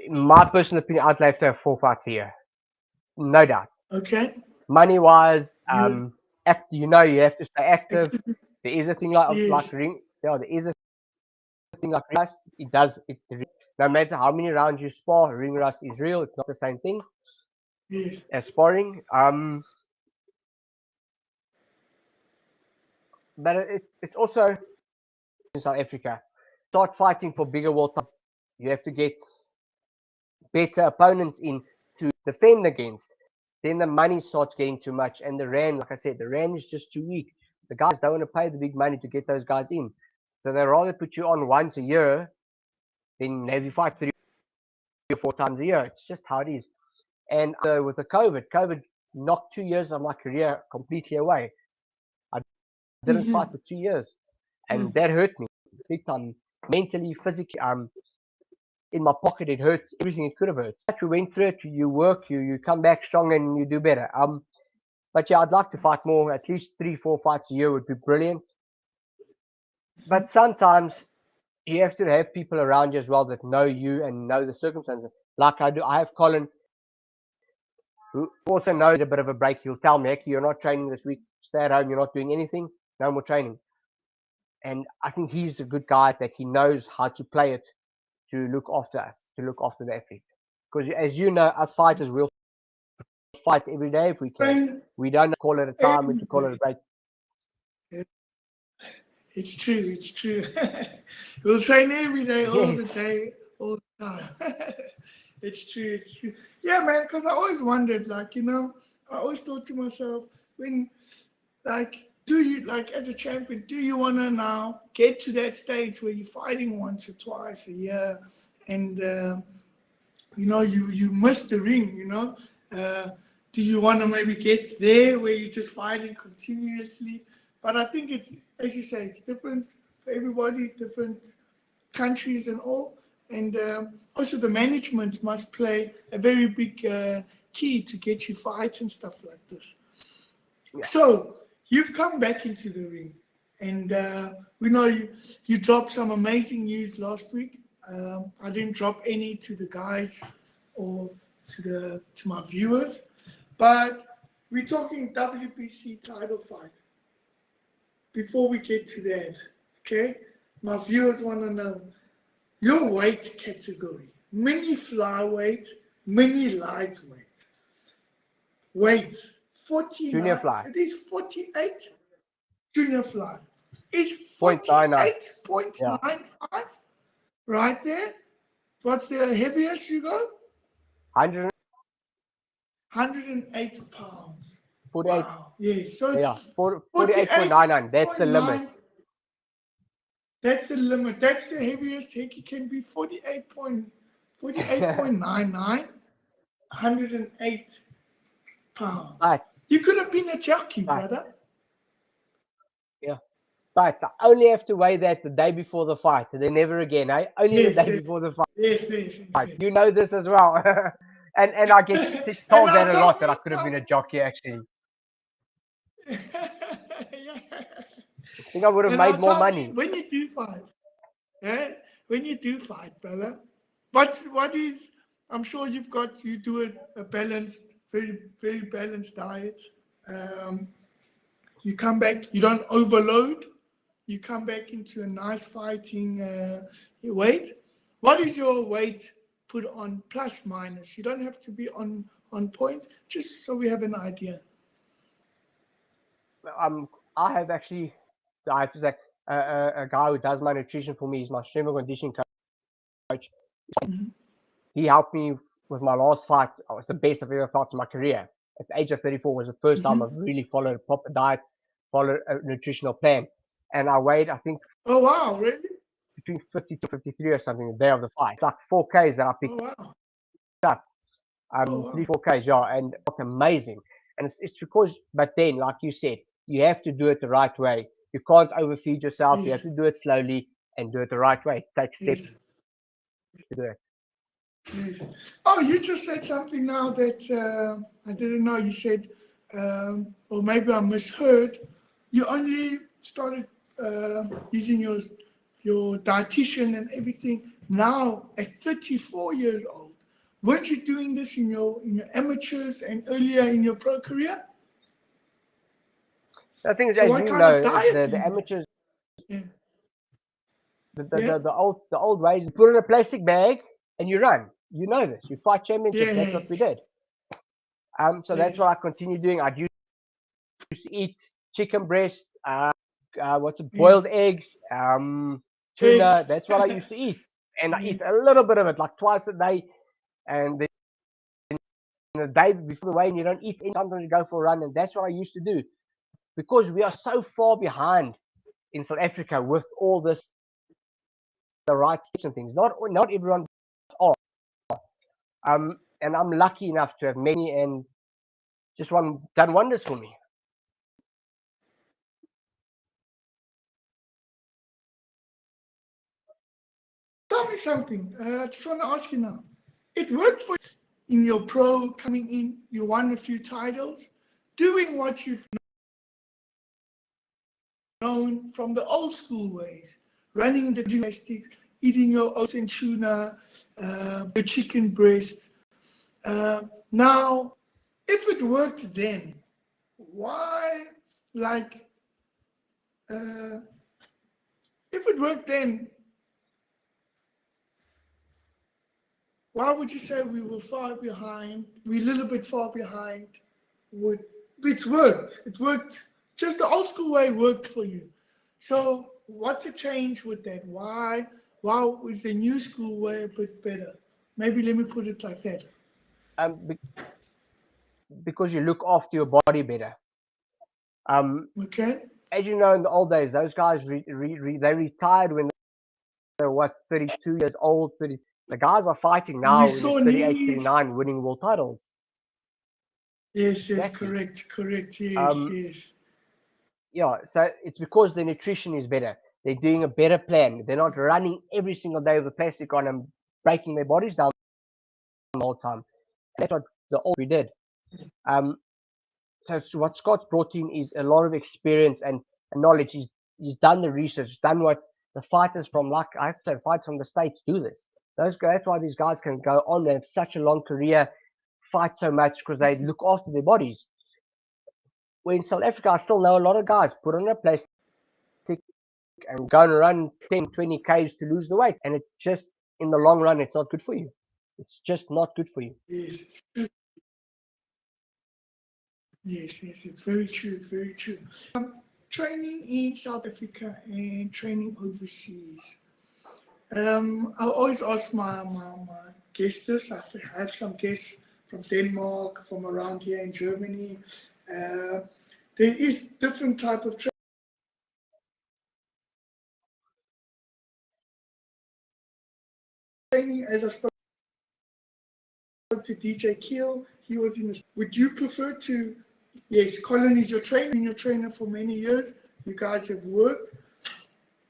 [SPEAKER 2] In my personal opinion, I'd like to have 4 fights a year. No doubt.
[SPEAKER 1] Okay.
[SPEAKER 2] Money wise, you have to stay active. There is a thing like ring. Yeah, there is a thing like rust. No matter how many rounds you spar, ring rust is real. It's not the same thing
[SPEAKER 1] as
[SPEAKER 2] sparring. but it's also in South Africa. Start fighting for bigger world titles. You have to get better opponents in to defend against. Then the money starts getting too much, and the rand, like I said, the rand is just too weak. The guys don't want to pay the big money to get those guys in, so they rather put you on once a year than have you fight 3 or 4 times a year. It's just how it is. And so with the COVID knocked 2 years of my career completely away. I didn't fight for 2 years, and that hurt me big time, mentally, physically. In my pocket, it hurts everything it could have hurt. But we went through it. You work, you come back strong, and you do better. But yeah, I'd like to fight more. At least 3-4 fights a year would be brilliant. But sometimes you have to have people around you as well that know you and know the circumstances. Like I do. I have Colin, who also knows a bit of a break. He'll tell me, Hekkie, you're not training this week. Stay at home. You're not doing anything. No more training. And I think he's a good guy that he knows how to play it to look after us, to look after the athlete. Because as you know, us fighters will fight every day if we can. We don't call it a time, we call it a break.
[SPEAKER 1] It's true, it's true. We'll train every day, all the day, all the time. It's true, it's true. Yeah, man, because I always wondered, like, you know, I always thought to myself, when, like, do you, like, as a champion, do you want to now get to that stage where you're fighting once or twice a year and, you know, you miss the ring, you know? Do you want to maybe get there where you're just fighting continuously? But I think it's, as you say, it's different for everybody, different countries and all. And also the management must play a very big key to get you fights and stuff like this. Yeah. So you've come back into the ring, and we know you dropped some amazing news last week. I didn't drop any to the guys or to my viewers, but we're talking WBC title fight. Before we get to that, okay, my viewers want to know your weight category: mini flyweight, mini lightweight. Weight 49.
[SPEAKER 2] Junior fly.
[SPEAKER 1] It is 48. Junior fly. It's
[SPEAKER 2] 48.95.
[SPEAKER 1] Right there. What's the heaviest you go? 108 pounds.
[SPEAKER 2] 48.
[SPEAKER 1] Wow. Yes. So it's
[SPEAKER 2] 48.99. That's the limit.
[SPEAKER 1] That's the limit. That's the heaviest Hekkie can be. 48.99. 108 pounds.
[SPEAKER 2] But
[SPEAKER 1] you could have been a jockey, brother.
[SPEAKER 2] Yeah. But I only have to weigh that the day before the fight, and then never again. Only the day before the fight.
[SPEAKER 1] Yes.
[SPEAKER 2] You know this as well. and I get told that a lot, that I could have been a jockey, actually. I think I would have made more money.
[SPEAKER 1] When you do fight, when you do fight, brother, what is, I'm sure you do a balanced, very, very balanced diet. You come back, you don't overload. You come back into a nice fighting weight. What is your weight put on, plus minus? You don't have to be on points, just so we have an idea.
[SPEAKER 2] I have actually, I have to say, a guy who does my nutrition for me. He's my strength and conditioning coach. Mm-hmm. He helped me with my last fight. It was the best I've ever felt in my career. At the age of 34 was the first time I've really followed a proper diet, followed a nutritional plan. And I weighed, I think...
[SPEAKER 1] Oh, wow, really?
[SPEAKER 2] Between 50 to 53 or something the day of the fight. It's like 4 Ks that I picked up. 3-4 Ks, yeah, and it's amazing. And it's because, but then, like you said, you have to do it the right way. You can't overfeed yourself. Yes. You have to do it slowly and do it the right way. Take steps to do it.
[SPEAKER 1] Yes. Oh, you just said something now that I didn't know. You said, or maybe I misheard. You only started using your dietitian and everything now at 34 years old. Weren't you doing this in your amateurs and earlier in your pro career?
[SPEAKER 2] The thing is, so as you know, the amateurs, the old ways, you put in a plastic bag and you run. You know this. You fight championships. That's what we did. So that's what I continue doing. I used to eat chicken breast, boiled eggs, tuna.
[SPEAKER 1] Eggs.
[SPEAKER 2] That's what I used to eat, and I eat a little bit of it, like twice a day. And then the day before the weigh-in, you don't eat. Sometimes you go for a run, and that's what I used to do, because we are so far behind in South Africa with all this, the right steps and things. Not everyone are. And I'm lucky enough to have many, and just done wonders for me.
[SPEAKER 1] Tell me something. I just want to ask you now. It worked for you in your pro coming in. You won a few titles, doing what you've known from the old school ways, running the gymnastics, eating your oats and tuna, your chicken breasts. Now, if it worked then, why, like, if it worked then, why would you say we were far behind? We're a little bit far behind. It worked. It worked. Just the old school way worked for you. So what's the change with that? Why was the new school way a bit better? Maybe let me put it like that.
[SPEAKER 2] Because you look after your body better.
[SPEAKER 1] Okay.
[SPEAKER 2] As you know, in the old days, those guys they retired when they were 32 years old. The guys are fighting now in 38, 39, winning world titles.
[SPEAKER 1] Yes, exactly. Correct. Yes.
[SPEAKER 2] Yeah, so it's because the nutrition is better. They're doing a better plan. They're not running every single day with a plastic on and breaking their bodies down the whole time. That's what the old we did. So what Scott's brought in is a lot of experience and knowledge. He's done the research, done what the fighters from, like I have to say, fighters from the States do this. That's why these guys can go on. They have such a long career, fight so much, because they look after their bodies. Where in South Africa, I still know a lot of guys put on a plastic and go and run 10, 20 Ks to lose the weight. And it just, in the long run, it's not good for you. It's just not good for you.
[SPEAKER 1] Yes. Yes, it's very true. Training in South Africa and training overseas. I always ask my guests. I have some guests from Denmark, from around here in Germany. There is different type of training. As I spoke to DJ Keel, he was in. Would you prefer to? Yes, Colin is your trainer for many years. You guys have worked.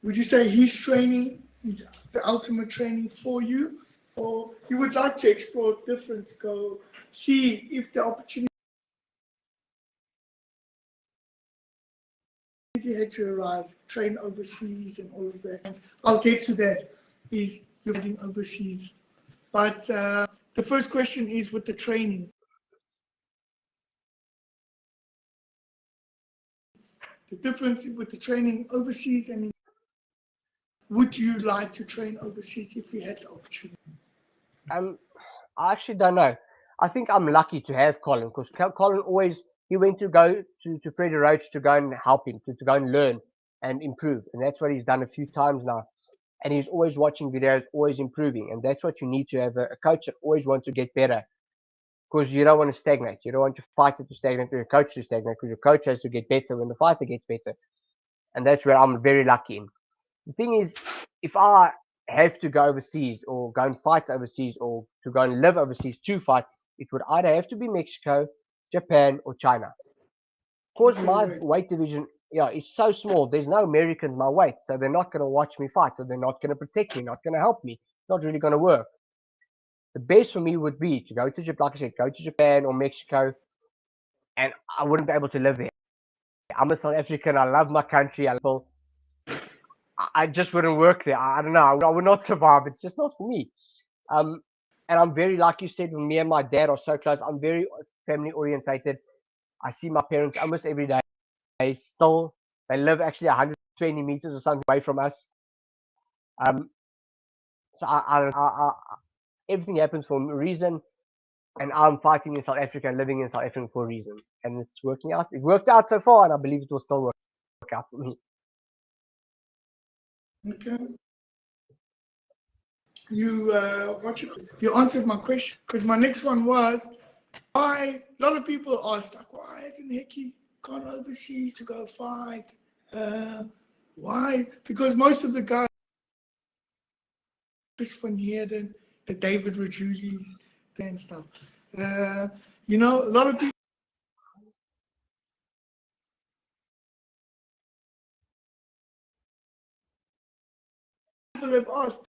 [SPEAKER 1] Would you say his training is the ultimate training for you? Or you would like to explore different, go see if the opportunity had to arise, train overseas and all of that. I'll get to that, is you're heading overseas. But the first question is with the training. The difference with the training overseas and would you like to train overseas if you had the opportunity?
[SPEAKER 2] I actually don't know. I think I'm lucky to have Colin, because Colin always, he went to go to Freddie Roach to go and help him, to go and learn and improve. And that's what he's done a few times now. And he's always watching videos, always improving. And that's what you need to have, a coach that always wants to get better, because you don't want to stagnate. You don't want your fighter to stagnate or your coach to stagnate, because your coach has to get better when the fighter gets better. And that's where I'm very lucky in. The thing is, if I have to go overseas or go and fight overseas or to go and live overseas to fight, it would either have to be Mexico, Japan, or China. Because my weight division is so small, there's no Americans my weight, so they're not going to watch me fight, so they're not going to protect me, not going to help me, not really going to work. The best for me would be to go to Japan, like I said, go to Japan or Mexico, and I wouldn't be able to live there. I'm a South African, I love my country, I just wouldn't work there. I don't know. I would not survive. It's just not for me. And I'm very, like you said, when me and my dad are so close, I'm very family orientated. I see my parents almost every day. They live actually 120 meters or something away from us. So everything happens for a reason. And I'm fighting in South Africa and living in South Africa for a reason. And it's working out. It worked out so far, and I believe it will still work out for me.
[SPEAKER 1] Okay. You you answered my question, because my next one was why. A lot of people ask, like, why hasn't Hekkie gone overseas to go fight? Why? Because most of the guys, Chris Van Heerden, the David Rajuilis and stuff. You know, a lot of people have asked,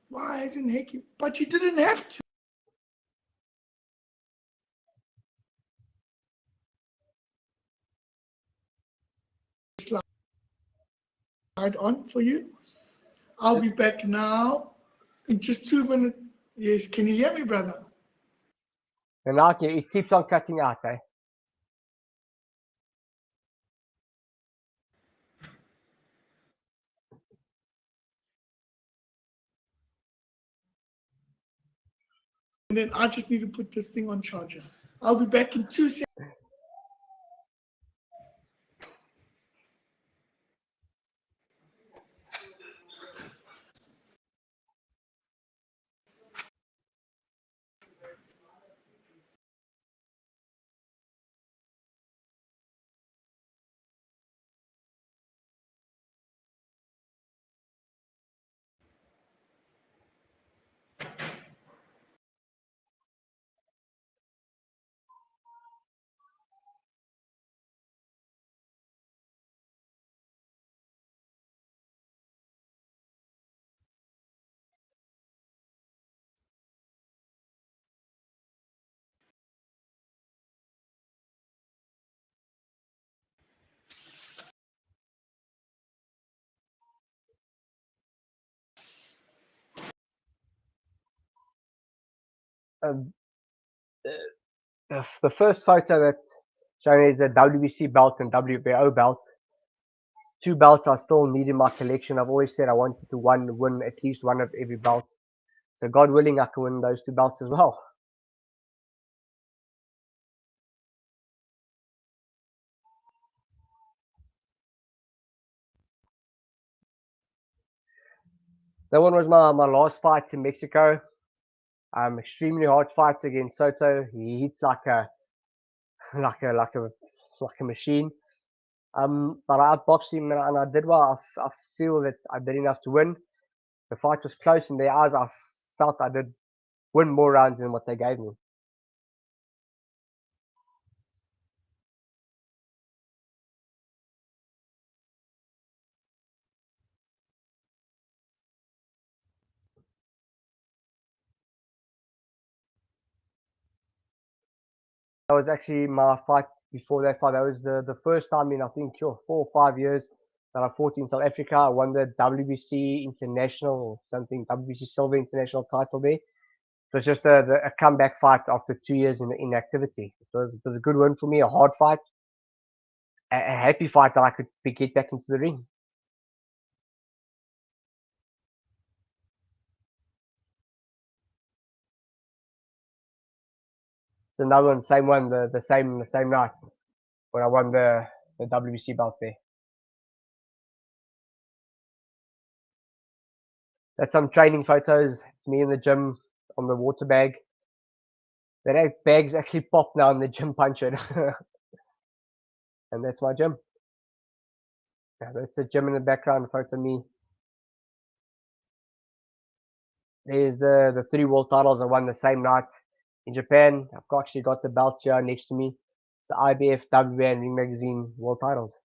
[SPEAKER 1] why hasn't Hekkie? But you didn't have to. Slide on for you. I'll be back now in just 2 minutes. Yes, can you hear me, brother?
[SPEAKER 2] And now it keeps on cutting out, eh?
[SPEAKER 1] And then I just need to put this thing on charger. I'll be back in 2 seconds.
[SPEAKER 2] Um, the first photo that shown is a WBC belt and WBO belt. 2 belts I still need in my collection. I've always said I wanted to win at least one of every belt. So God willing, I can win those 2 belts as well. That one was my last fight in Mexico. Extremely hard fight against Soto. He hits like a machine. But I outboxed him and I did well. I feel that I did enough to win. The fight was close in their eyes. I felt I did win more rounds than what they gave me. That was actually my fight before that fight. That was the first time in, I think, 4 or 5 years that I fought in South Africa. I won the WBC International or something, WBC Silver International title there. It was just a comeback fight after 2 years in inactivity. It was a good win for me, a hard fight, a happy fight that I could get back into the ring. It's another one, same one, the same night when I won the WBC belt there. That's some training photos. It's me in the gym on the water bag. That bag's actually popped now in the gym punch it. And that's my gym. Yeah, that's the gym in the background, a photo of me. There's the 3 world titles I won the same night in Japan. I've actually got the belts here next to me. It's the IBF, WBA, and Ring Magazine world titles.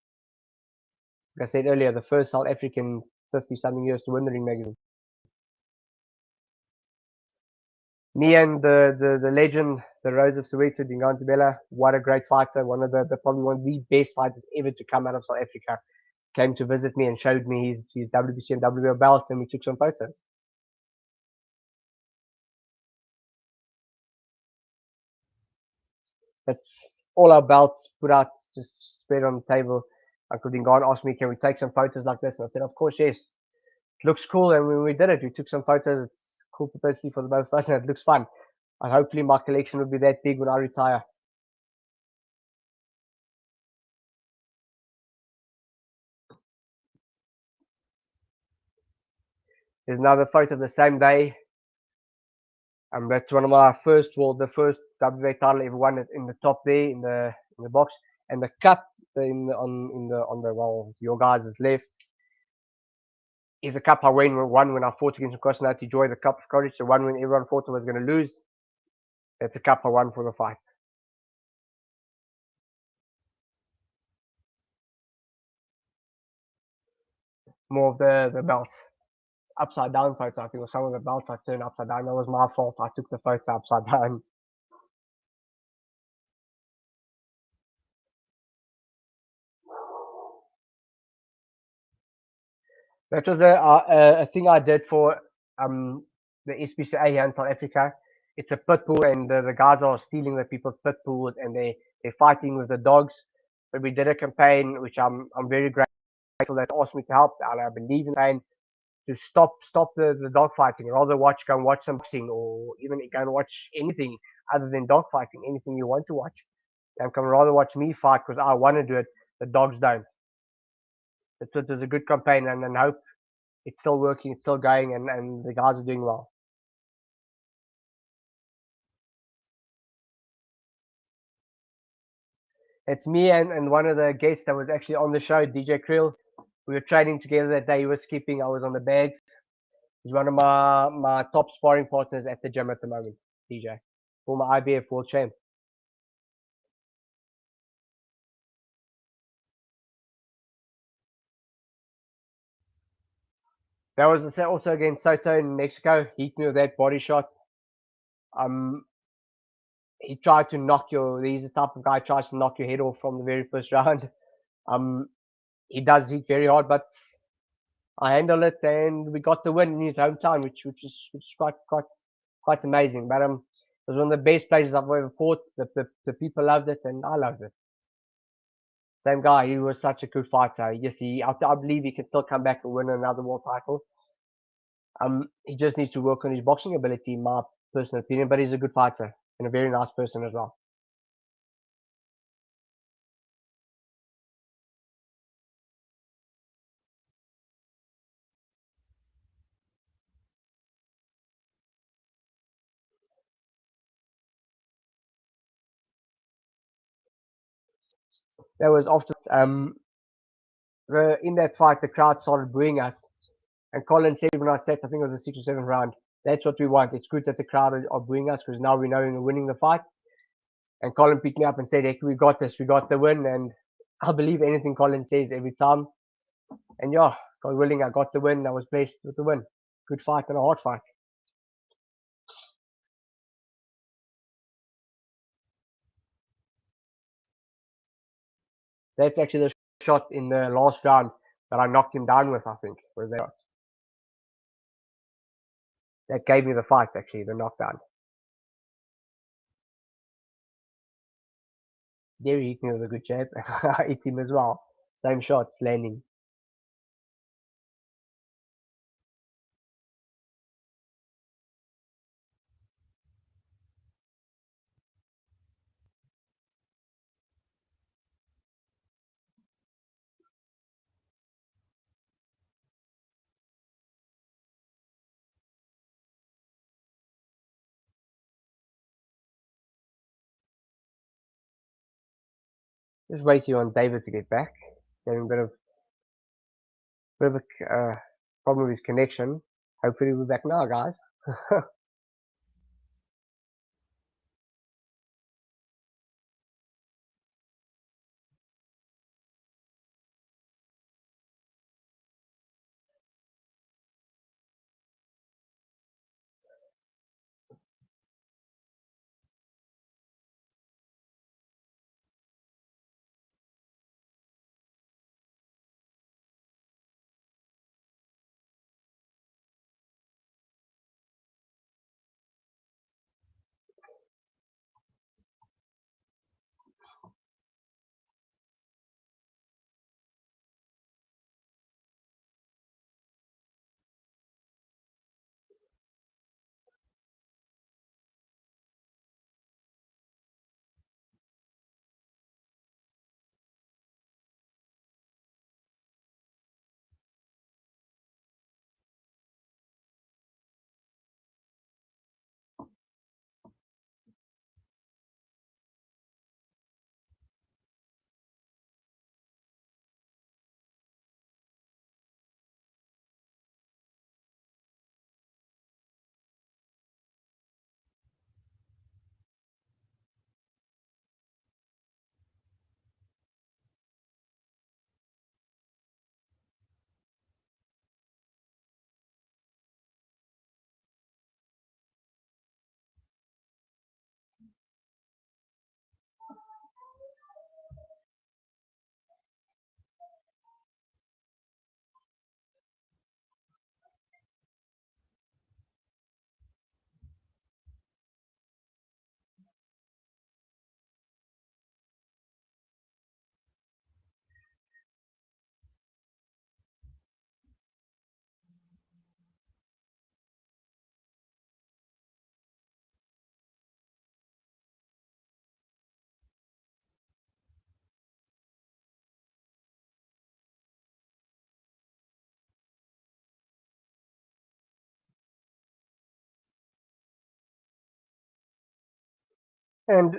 [SPEAKER 2] Like I said earlier, the first South African 50-something years to win the Ring Magazine. Me and the legend, the Rose of Soweto, Dingaan Tabela, what a great fighter. One of probably one of the best fighters ever to come out of South Africa. Came to visit me and showed me his WBC and WBO belts, and we took some photos. That's all our belts put out, just spread on the table. Uncle Dingaan asked me, can we take some photos like this? And I said, of course, yes. It looks cool. And when we did it, we took some photos. It's cool publicity for the both of us, and it looks fun. And hopefully my collection will be that big when I retire. There's another photo of the same day. That's one of my the first WBA title I ever won it in the top there in the box, and the cup on the your guys' left is a cup I won when I fought against Cosno to join the Cup of Courage. The one when everyone thought I was going to lose. That's a cup I won for the fight. More of the belts. Upside down photo, I think, or some of the belts I turned upside down. That was my fault. I took the photo upside down. That was a thing I did for the SPCA here in South Africa. It's a pit bull, and the guys are stealing the people's pit bulls, and they're fighting with the dogs. But we did a campaign, which I'm very grateful that asked me to help, and I believe in it, to stop the dog fighting. Rather go and watch some boxing, or even go and watch anything other than dog fighting. Anything you want to watch, and can rather watch me fight because I want to do it. The dogs don't. It was a good campaign, and hope it's still working, it's still going, and the guys are doing well. It's me and one of the guests that was actually on the show, DJ Krill. We were training together that day. He was skipping, I was on the bags. He's one of my top sparring partners at the gym at the moment, DJ. Former IBF world champ. That was also against Soto in Mexico. He hit me with that body shot. He tried to knock he's the type of guy who tries to knock your head off from the very first round. He does hit very hard, but I handled it, and we got the win in his hometown, which is quite amazing. But it was one of the best places I've ever fought. The people loved it, and I loved it. Same guy. He was such a good fighter. I believe he can still come back and win another world title. He just needs to work on his boxing ability, in my personal opinion. But he's a good fighter and a very nice person as well. That was after in that fight, the crowd started booing us. And Colin said when I said, I think it was the 6th or 7th round, that's what we want. It's good that the crowd are booing us because now we know we're winning the fight. And Colin picked me up and said, hey, we got this. We got the win. And I believe anything Colin says every time. And yeah, God willing, I got the win. I was blessed with the win. Good fight and a hard fight. That's actually the shot in the last round that I knocked him down with, I think. Was that shot. That gave me the fight, actually, the knockdown. There he hit me with a good jab. I hit him as well. Same shots, landing. Just waiting on David to get back. Having a bit of a problem with his connection. Hopefully we're back now, guys. And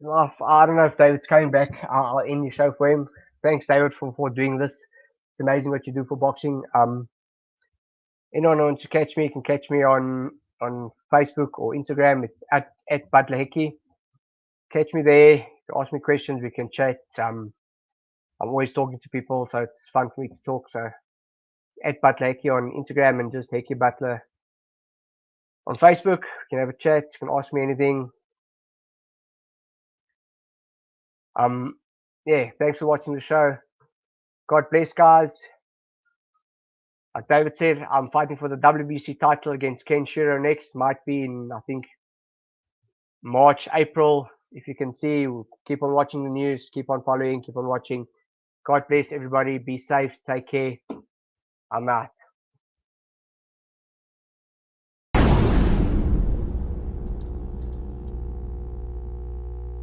[SPEAKER 2] I don't know if David's coming back. I'll end the show for him. Thanks, David, for doing this. It's amazing what you do for boxing. Anyone who wants to catch me can catch me on Facebook or Instagram. It's at Budler Hekkie. Catch me there. You can ask me questions. We can chat. I'm always talking to people, so it's fun for me to talk. So it's at Budler Hekkie on Instagram and just Hekkie Budler on Facebook. You can have a chat. You can ask me anything. Yeah, thanks for watching the show. God bless, guys. Like David said, I'm fighting for the WBC title against Ken Shiro next. Might be in, I think, March, April. If you can see, we'll keep on watching the news, keep on following, keep on watching. God bless everybody. Be safe. Take care. I'm out.